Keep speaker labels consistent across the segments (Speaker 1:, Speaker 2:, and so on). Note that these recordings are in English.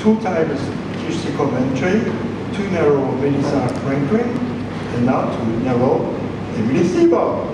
Speaker 1: 2 times QC Coventry, 2 narrow Melissa Franklin, and now 2 narrow Emily Seebohm.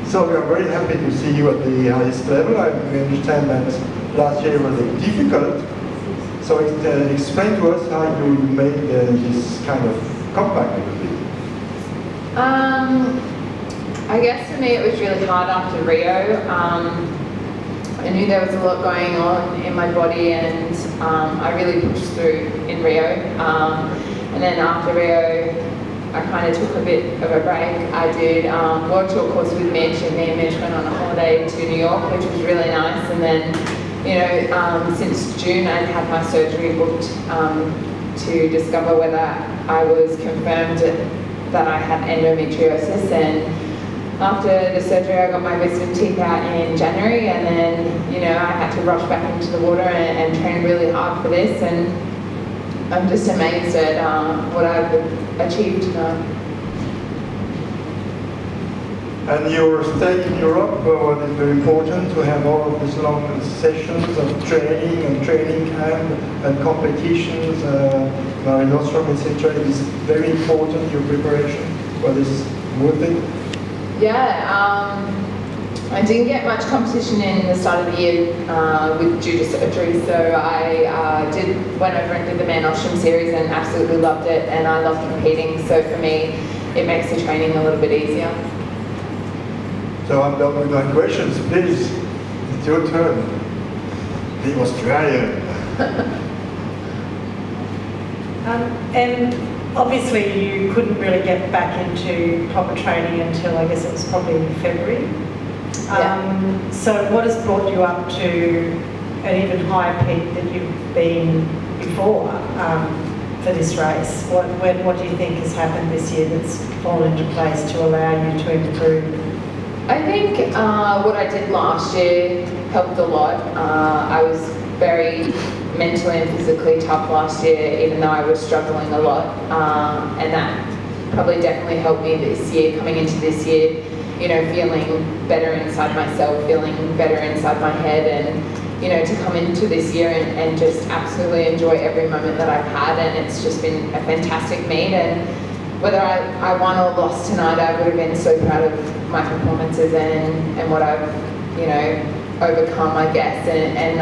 Speaker 1: So we are very happy to see you at the highest level. We understand that last year was difficult. So explain to us how you made this kind of comeback a little bit.
Speaker 2: I guess for me it was really hard after Rio. I knew there was a lot going on in my body, and I really pushed through in Rio. And then after Rio, I kind of took a bit of a break. I did World Tour course with Mitch, and me and Mitch went on a holiday to New York, which was really nice. And then, you know, since June I'd had my surgery booked to discover whether I was confirmed that I had endometriosis. And after the surgery, I got my wisdom teeth out in January, and then, you know, I had to rush back into the water and train really hard for this. And I'm just amazed at what I've achieved now.
Speaker 1: And your stay in Europe was it very important to have all of these long sessions of training and training camp and competitions, Mare Nostrum, etc. It is very important, your preparation. Was this worth it?
Speaker 2: Yeah, I didn't get much competition in the start of the year due to surgery, so I went over and did the Mare Nostrum series and absolutely loved it, and I love competing, so for me it makes the training a little bit easier.
Speaker 1: So I'm done with my questions, please. It's your turn. The Australian.
Speaker 3: And obviously you couldn't really get back into proper training until, I guess it was probably in February.
Speaker 2: Yeah.
Speaker 3: So what has brought you up to an even higher peak than you've been before for this race? What do you think has happened this year that's fallen into place to allow you to improve?
Speaker 2: I think what I did last year helped a lot. I was very mentally and physically tough last year, even though I was struggling a lot, and that probably definitely helped me this year, coming into this year, you know, feeling better inside myself, feeling better inside my head, and, you know, to come into this year and just absolutely enjoy every moment that I've had, and it's just been a fantastic meet. And whether I won or lost tonight, I would have been so proud of my performances and what I've, you know, overcome, I guess. And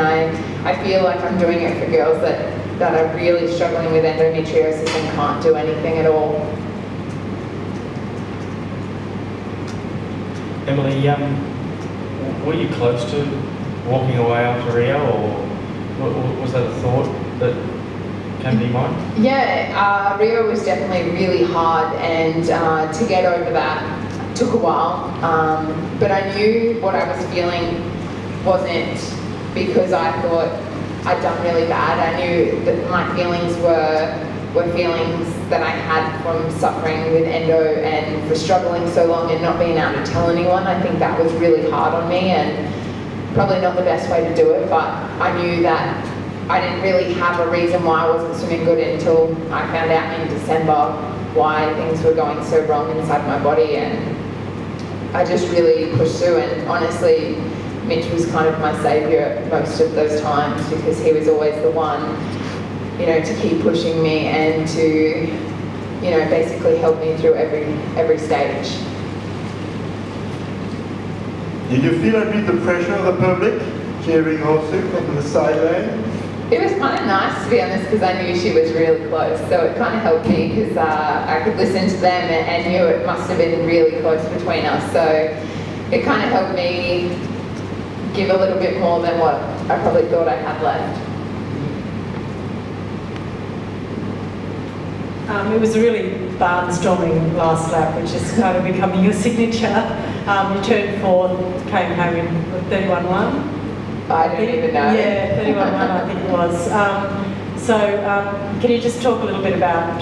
Speaker 2: I feel like I'm doing it for girls that are really struggling with endometriosis and can't do anything at all.
Speaker 4: Emily, were you close to walking away after Rio, or was that a thought that came to your mind?
Speaker 2: Yeah, Rio was definitely really hard, and to get over that took a while, but I knew what I was feeling wasn't because I thought I'd done really bad. I knew that my feelings were feelings that I had from suffering with endo and for struggling so long and not being able to tell anyone. I think that was really hard on me, and probably not the best way to do it, but I knew that I didn't really have a reason why I wasn't swimming good until I found out in December why things were going so wrong inside my body, and I just really pushed through. And honestly, Mitch was kind of my saviour most of those times, because he was always the one, you know, to keep pushing me and to, you know, basically help me through every stage.
Speaker 1: Did you feel a bit the pressure of the public cheering also from the sideline?
Speaker 2: It was kind of nice, to be honest, because I knew she was really close, so it kind of helped me, because I could listen to them and knew it must have been really close between us, so it kind of helped me give a little bit more than what I probably thought I had left.
Speaker 3: It was really barnstorming last lap, which is kind of becoming your signature. You turned fourth, came home in 31-1.
Speaker 2: I don't even know.
Speaker 3: Yeah, 31-1 I think it was. Can you just talk a little bit about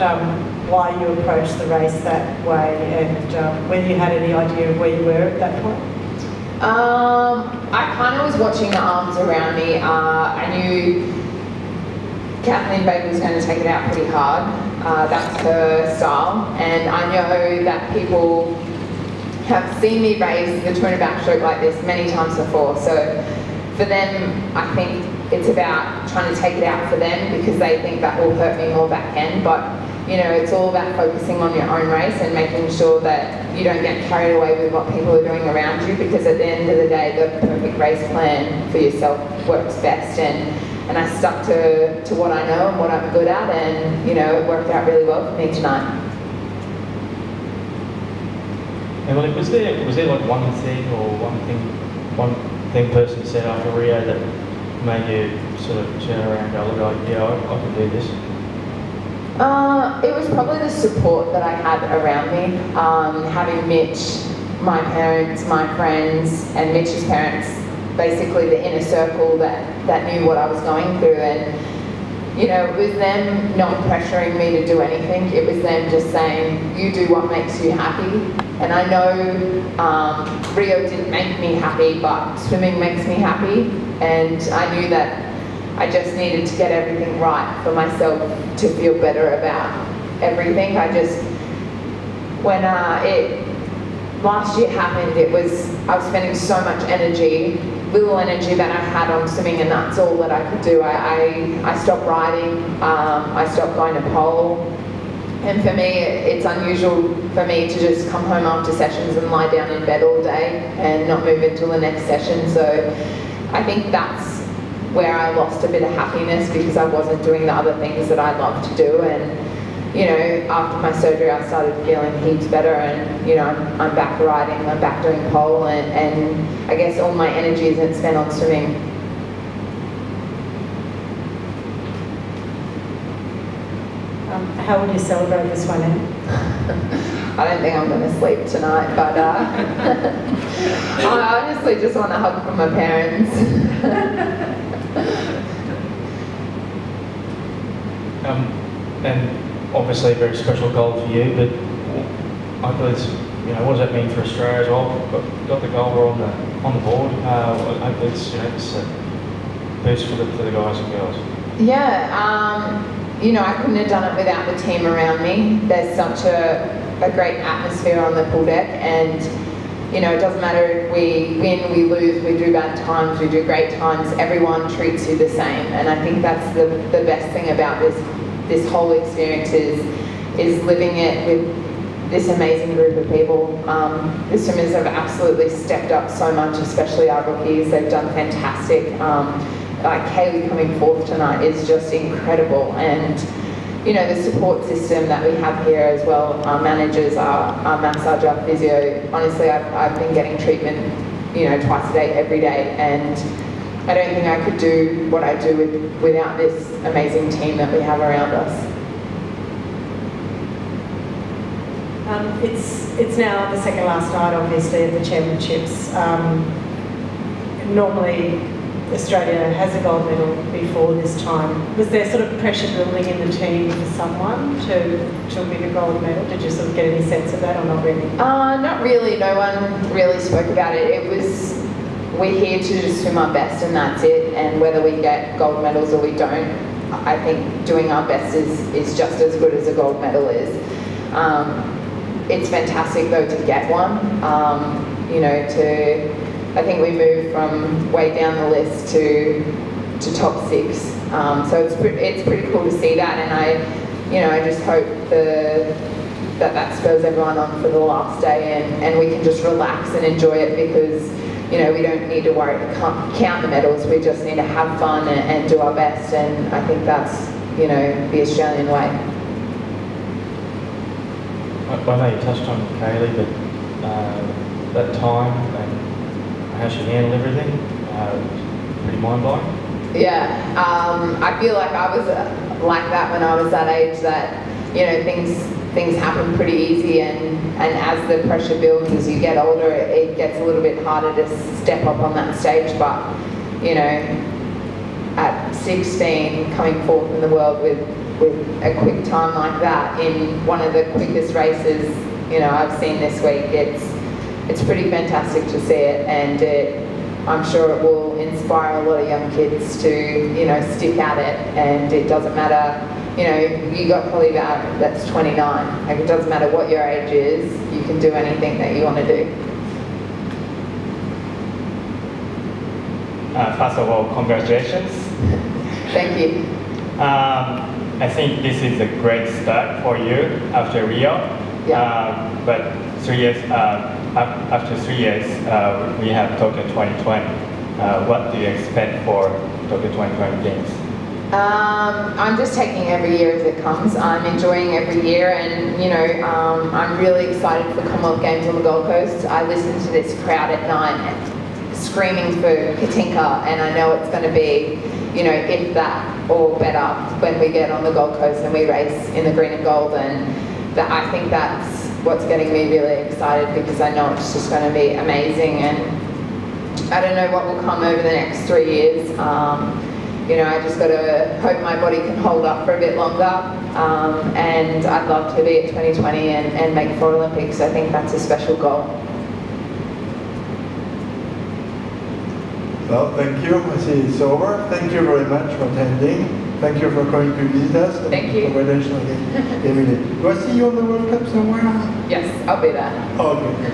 Speaker 3: why you approached the race that way, and whether you had any idea of where you were at that point?
Speaker 2: I kind of was watching the arms around me. I knew Kathleen Baker was going to take it out pretty hard. That's her style, and I know that people have seen me race the 200 backstroke like this many times before, so for them I think it's about trying to take it out for them because they think that will hurt me more back end. But you know, it's all about focusing on your own race and making sure that you don't get carried away with what people are doing around you, because at the end of the day, the perfect race plan for yourself works best. And I stuck to what I know and what I'm good at, and you know, it worked out really well for me tonight.
Speaker 4: Emily, was there like one thing person said after Rio that made you sort of turn around and go, look, yeah, I can do this?
Speaker 2: It was probably the support that I had around me. Having Mitch, my parents, my friends, and Mitch's parents, basically the inner circle that knew what I was going through. And you know, it was them not pressuring me to do anything. It was them just saying, you do what makes you happy. And I know Rio didn't make me happy, but swimming makes me happy. And I knew that I just needed to get everything right for myself to feel better about everything. When last year happened, I was spending so much energy, little energy that I had on swimming, and that's all that I could do. I stopped riding, I stopped going to pole. And for me, it's unusual for me to just come home after sessions and lie down in bed all day and not move until the next session. So I think that's where I lost a bit of happiness, because I wasn't doing the other things that I love to do. And you know, after my surgery, I started feeling heaps better, and you know, I'm back riding, I'm back doing pole, and I guess all my energy isn't spent on swimming.
Speaker 3: How will you celebrate this one, Em?
Speaker 2: I don't think I'm going to sleep tonight, but I honestly just want a hug from my parents.
Speaker 4: And obviously a very special goal for you, but I believe, you know, what does that mean for Australia as well? Got the goal, we're on the board. I believe it's, you know, it's a boost for the guys and girls.
Speaker 2: Yeah, you know, I couldn't have done it without the team around me. There's such a great atmosphere on the pool deck, and you know, it doesn't matter if we win, we lose, we do bad times, we do great times, everyone treats you the same. And I think that's the best thing about this whole experience is living it with this amazing group of people. The swimmers have absolutely stepped up so much, especially our rookies. They've done fantastic. Like Kaylee coming fourth tonight is just incredible, and you know, the support system that we have here as well, our managers, our massage, our physio. Honestly, I've been getting treatment, you know, twice a day, every day, and I don't think I could do what I do without this amazing team that we have around us.
Speaker 3: It's now the second last night, obviously, of the championships. Normally, Australia has a gold medal before this time. Was there sort of pressure building in the team for someone to win a gold medal? Did you sort of get any sense of that, or not really?
Speaker 2: Not really. No one really spoke about it. It was, we're here to just swim our best, and that's it. And whether we get gold medals or we don't, I think doing our best is just as good as a gold medal is. It's fantastic though to get one. You know, I think we moved from way down the list to top 6. So it's pretty cool to see that, and I just hope that spurs everyone on for the last day, and we can just relax and enjoy it, because you know, we don't need to worry to count the medals. We just need to have fun and do our best, and I think that's, you know, the Australian way.
Speaker 4: I know you touched on Kaylee, but that time and how she handled everything, pretty mind-blowing.
Speaker 2: Yeah, I feel like I was like that when I was that age, that, you know, things happen pretty easy, and as the pressure builds, as you get older, it gets a little bit harder to step up on that stage. But, you know, at 16, coming fourth in the world with a quick time like that in one of the quickest races, you know, I've seen this week, it's pretty fantastic to see it, and I'm sure it will inspire a lot of young kids to, you know, stick at it. And it doesn't matter, you know, you got Holly that's 29, like it doesn't matter what your age is, you can do anything that you want to do.
Speaker 5: First of all, congratulations.
Speaker 2: Thank you.
Speaker 5: I think this is a great start for you after Rio.
Speaker 2: Yeah.
Speaker 5: But 3 years, after 3 years, we have Tokyo 2020. What do you expect for Tokyo 2020 Games?
Speaker 2: I'm just taking every year as it comes. I'm enjoying every year, and you know, I'm really excited for Commonwealth Games on the Gold Coast. I listen to this crowd at night screaming for Katinka, and I know it's going to be, you know, if that or better when we get on the Gold Coast and we race in the green and gold. And that, I think that's what's getting me really excited, because I know it's just going to be amazing, and I don't know what will come over the next 3 years. You know, I just got to hope my body can hold up for a bit longer, and I'd love to be at 2020 and make it for Olympics. I think that's a special goal.
Speaker 1: Well, thank you. I see it's over. Thank you very much for attending. Thank you for coming to visit us.
Speaker 2: Thank you.
Speaker 1: Congratulations again, Emily. Do I see you on the World Cup somewhere?
Speaker 2: Yes, I'll be there.
Speaker 1: Oh, okay.